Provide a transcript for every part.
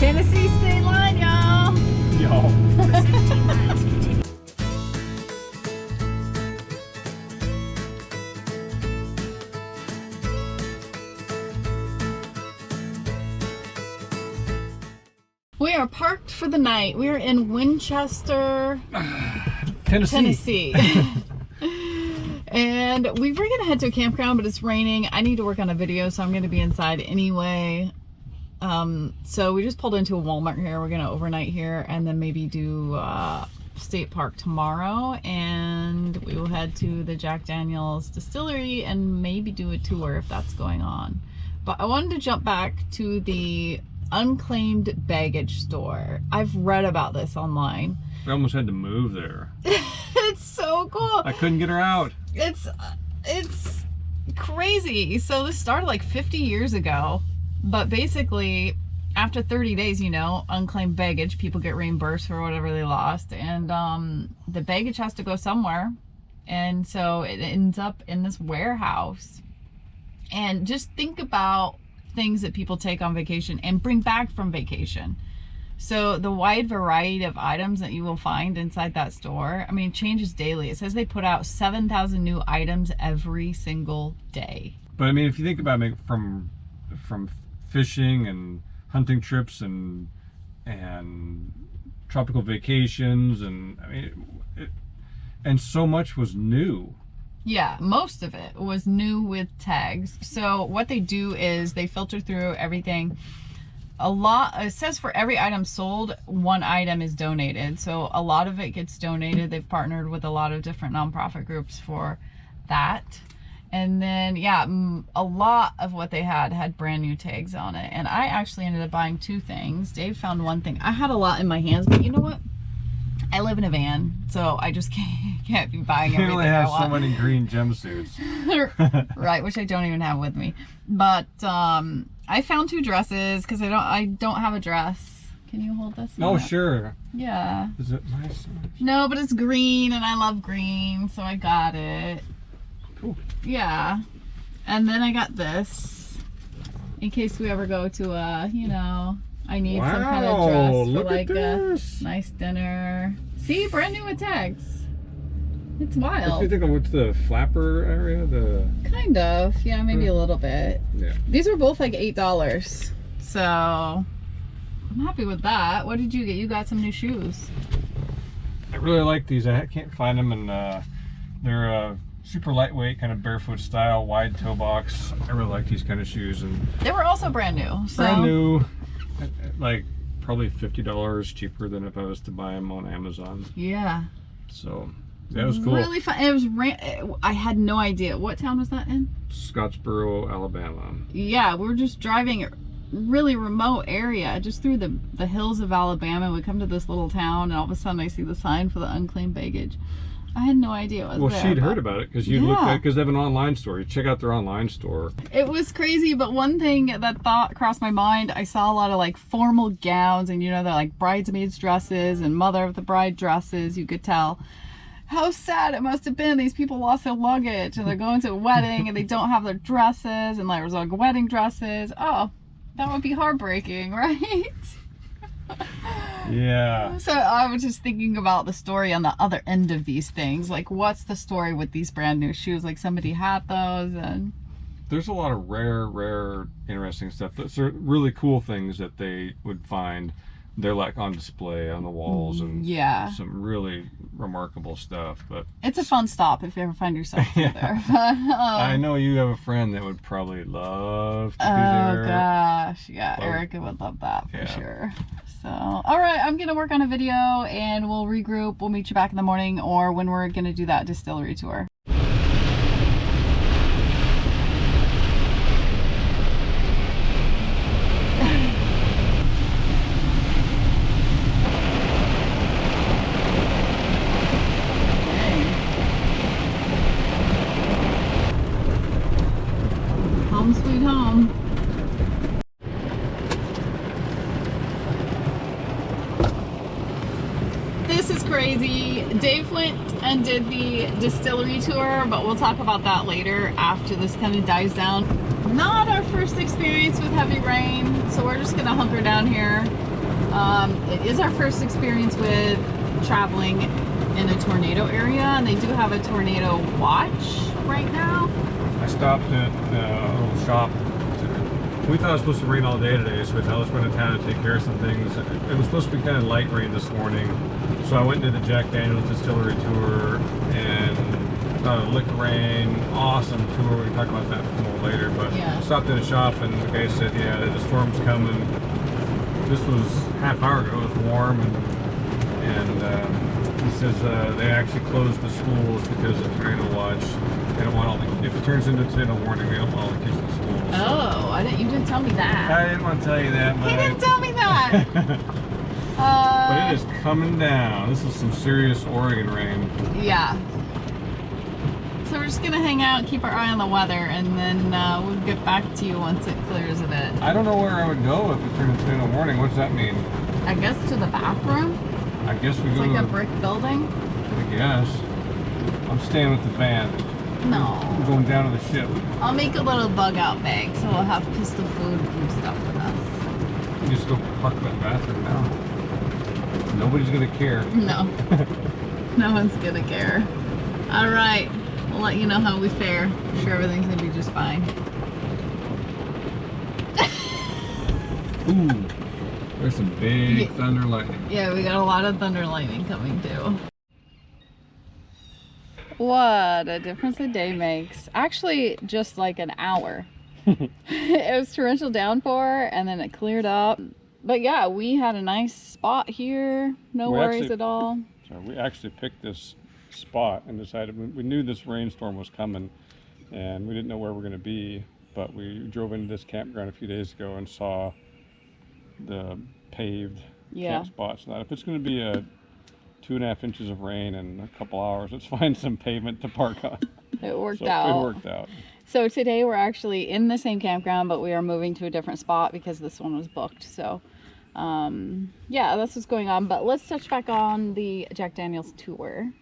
Tennessee state line, y'all. Y'all. We are parked for the night. We are in Winchester, Tennessee. And we were gonna head to a campground, but it's raining. I need to work on a video, so I'm gonna be inside anyway. So we just pulled into a Walmart here. We're gonna overnight here and then maybe do State Park tomorrow, and we will head to the Jack Daniel's distillery and maybe do a tour if that's going on. But I wanted to jump back to the Unclaimed baggage store. I've read about this online. I almost had to move there. It's so cool. I couldn't get her out. It's crazy. So this started like 50 years ago, but basically after 30 days, you know, unclaimed baggage, people get reimbursed for whatever they lost, and the baggage has to go somewhere, and so it ends up in this warehouse. And just think about things that people take on vacation and bring back from vacation. So the wide variety of items that you will find inside that store, I mean, it changes daily. It says they put out 7,000 new items every single day. But I mean, if you think about it, from fishing and hunting trips and tropical vacations, and I mean, and so much was new. Yeah, most of it was new with tags. So what they do is they filter through everything. It says for every item sold, one item is donated. So a lot of it gets donated. They've partnered with a lot of different nonprofit groups for that. And then, yeah, a lot of what they had brand new tags on it. And I actually ended up buying 2 things. Dave found one thing. I had a lot in my hands, but you know what? I live in a van, so I just can't be buying everything You only have I want. so many green jumpsuits. Right, which I don't even have with me. But I found 2 dresses because I don't have a dress. Can you hold this? Oh, sure. Yeah. Is it nice? No, but it's green and I love green, so I got it. Cool. Yeah. And then I got this in case we ever go to a, you know, I need some kind of dress for like a nice dinner. See, brand new with tags. It's wild. If you think of what's the flapper area, Kind of, yeah, maybe a little bit. Yeah. These were both like $8, so I'm happy with that. What did you get? You got some new shoes. I really like these. I can't find them, and they're super lightweight, kind of barefoot style, wide toe box. I really like these kind of shoes, and They were also brand new. So. brand new, like probably $50 cheaper than if I was to buy them on Amazon. Yeah. So that was cool. Really fun. It was. I had no idea. What town was that in? Scottsboro, Alabama. Yeah, we were just driving a really remote area, just through the hills of Alabama. We come to this little town, and all of a sudden I see the sign for the unclaimed baggage. I had no idea it was Well, there, she'd but heard about it because you looked at, because they have an online store. You check out their online store. It was crazy, but one thing that thought crossed my mind, I saw a lot of like formal gowns, and you know, they're like bridesmaids dresses and mother of the bride dresses. You could tell how sad it must have been. These people lost their luggage and they're going to a wedding and they don't have their dresses, and there was like wedding dresses. Oh, that would be heartbreaking, right? Yeah. So I was just thinking about the story on the other end of these things. Like, what's the story with these brand new shoes? Like, somebody had those, and There's a lot of rare, interesting stuff. That's really cool things that they would find. They're like on display on the walls, and yeah, some really remarkable stuff. But it's a fun stop if you ever find yourself Yeah. there. But, I know you have a friend that would probably love to be there. Oh gosh, yeah, Love- Erica would love that for Yeah. sure. So, all right, I'm gonna work on a video and we'll regroup. We'll meet you back in the morning or when we're gonna do that distillery tour. Home sweet home. This is crazy. Dave went and did the distillery tour, but we'll talk about that later after this kind of dies down. Not our first experience with heavy rain, so we're just gonna hunker down here It is our first experience with traveling in a tornado area, and they do have a tornado watch right now. I stopped at a little shop. We thought it was supposed to rain all day today, so we thought let's run to town and take care of some things. It was supposed to be kind of light rain this morning, so I went into the Jack Daniel's distillery tour and liquor rain, awesome tour. We can talk about that more later, but stopped in a shop and the guy said, yeah, the storm's coming. This was half hour ago. It was warm, and he says they actually closed the schools because of tornado watch. They don't want all the, if it turns into tornado warning, they don't want all the kids in schools. Oh, you didn't tell me that. I didn't want to tell you that, but he didn't tell me that. but it is coming down. This is some serious Oregon rain. Yeah. So we're just gonna hang out, keep our eye on the weather, and then we'll get back to you once it clears a bit. I don't know where I would go if it turned into tornado warning. What does that mean? I guess to the bathroom. I guess we it's go like to a brick building. I guess. I'm staying with the van. No. I'm going down to the ship. I'll make a little bug out bag, so we'll have pistol food and stuff with us. You just go park in the bathroom now. Nobody's gonna care. No. No one's gonna care. All right. We'll let you know how we fare. I'm sure everything's gonna be just fine. Ooh, there's some big thunder lightning. Yeah, we got a lot of thunder lightning coming too. What a difference a day makes. Actually, just like an hour. It was torrential downpour and then it cleared up. But yeah, we had a nice spot here. No worries at all. So we actually picked this spot and decided we knew this rainstorm was coming and we didn't know where we're going to be, but we drove into this campground a few days ago and saw the paved camp spots. Now if it's going to be a 2.5 inches of rain in a couple hours, let's find some pavement to park on. It worked out. It worked out. So today we're actually in the same campground, but we are moving to a different spot because this one was booked. So yeah, that's what's going on. But let's touch back on the Jack Daniel's tour.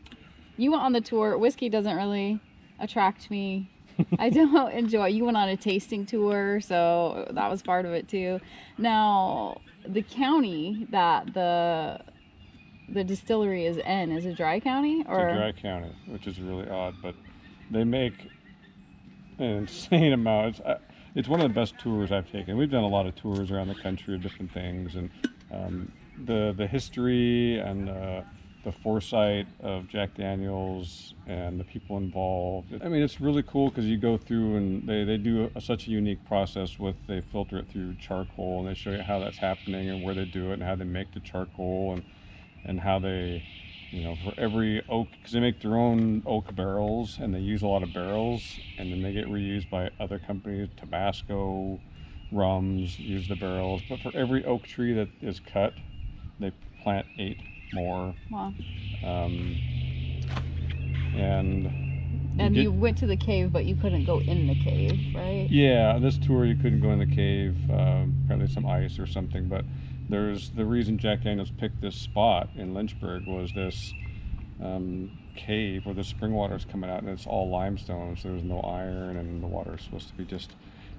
You went on the tour. Whiskey doesn't really attract me. I don't enjoy. You went on a tasting tour, so that was part of it too. Now, the county that the distillery is in is a dry county, or it's a dry county, which is really odd. But they make an insane amount. It's one of the best tours I've taken. We've done a lot of tours around the country of different things, and the history and the foresight of Jack Daniel's and the people involved. I mean, it's really cool because you go through and they do such a unique process they filter it through charcoal, and they show you how that's happening and where they do it and how they make the charcoal and how they, you know, for every oak, because they make their own oak barrels and they use a lot of barrels and then they get reused by other companies. Tabasco, rums use the barrels, but for every oak tree that is cut, they plant 8 more. Wow. And you went to the cave, but you couldn't go in the cave, right? Yeah, this tour you couldn't go in the cave. Probably some ice or something. But there's the reason Jack Daniel's picked this spot in Lynchburg was this cave where the spring water is coming out, and it's all limestone, so there's no iron, and the water is supposed to be just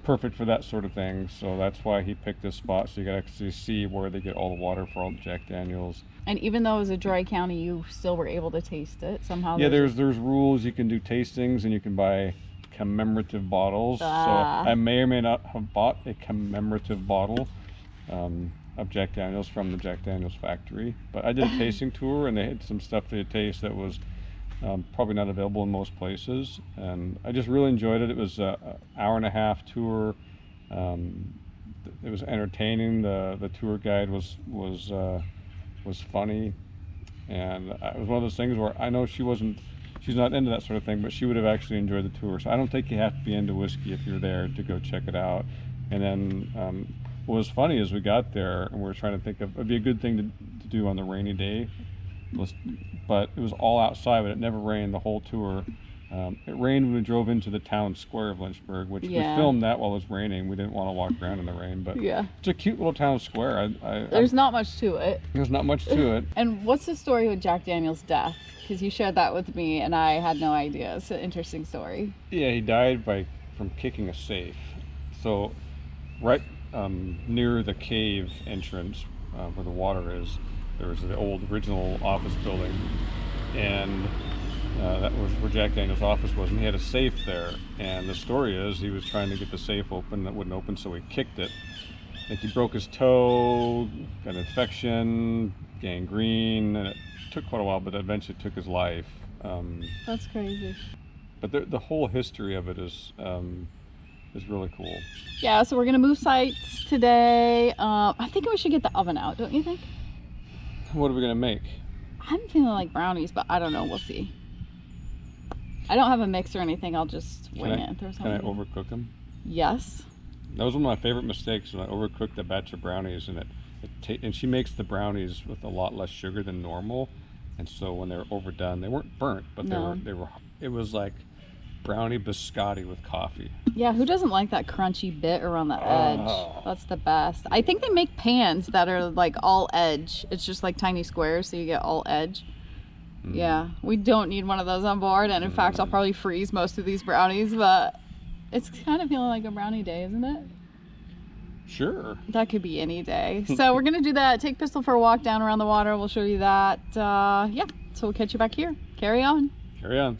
perfect for that sort of thing. So that's why he picked this spot, so you could actually see where they get all the water for all the Jack Daniels. And even though it was a dry county, you still were able to taste it somehow. Yeah, there's rules. You can do tastings and you can buy commemorative bottles. So I may or may not have bought a commemorative bottle of Jack Daniel's from the Jack Daniel's factory. But I did a tasting tour and they had some stuff they taste that was probably not available in most places. And I just really enjoyed it. It was an hour-and-a-half tour. It was entertaining. The tour guide was funny, and it was one of those things where I know she's not into that sort of thing, but she would have actually enjoyed the tour. So I don't think you have to be into whiskey if you're there to go check it out. And then what was funny is we got there and we were trying to think of, it'd be a good thing to do on the rainy day, but it was all outside, but it never rained the whole tour. It rained when we drove into the town square of Lynchburg, which we filmed that while it was raining. We didn't want to walk around in the rain, but it's a cute little town square. There's not much to it. There's not much to it. And what's the story with Jack Daniel's death? Because you shared that with me and I had no idea. It's an interesting story. Yeah, he died from kicking a safe. So right near the cave entrance where the water is, there was the old original office building, and that was where Jack Daniels' office was, and he had a safe there. And the story is he was trying to get the safe open, that wouldn't open, so he kicked it. I think he broke his toe, got an infection, gangrene, and it took quite a while, but eventually took his life. That's crazy. But the whole history of it is really cool. Yeah, so we're gonna move sites today. I think we should get the oven out, don't you think? What are we gonna make? I'm feeling like brownies, but I don't know. We'll see. I don't have a mix or anything. I'll just wing it and throw Can I something. overcook them? Yes. That was one of my favorite mistakes, when I overcooked a batch of brownies, and and she makes the brownies with a lot less sugar than normal, and so when they were overdone, they weren't burnt, but No. they were. It was like brownie biscotti with coffee. Yeah, who doesn't like that crunchy bit around the edge? Oh. That's the best. I think they make pans that are like all edge. It's just like tiny squares, so you get all edge. Yeah, we don't need one of those on board, and in fact, I'll probably freeze most of these brownies, but it's kind of feeling like a brownie day, isn't it? Sure. That could be any day. So we're gonna do that. Take Pistol for a walk down around the water. We'll show you that. Yeah, so we'll catch you back here. Carry on. Carry on.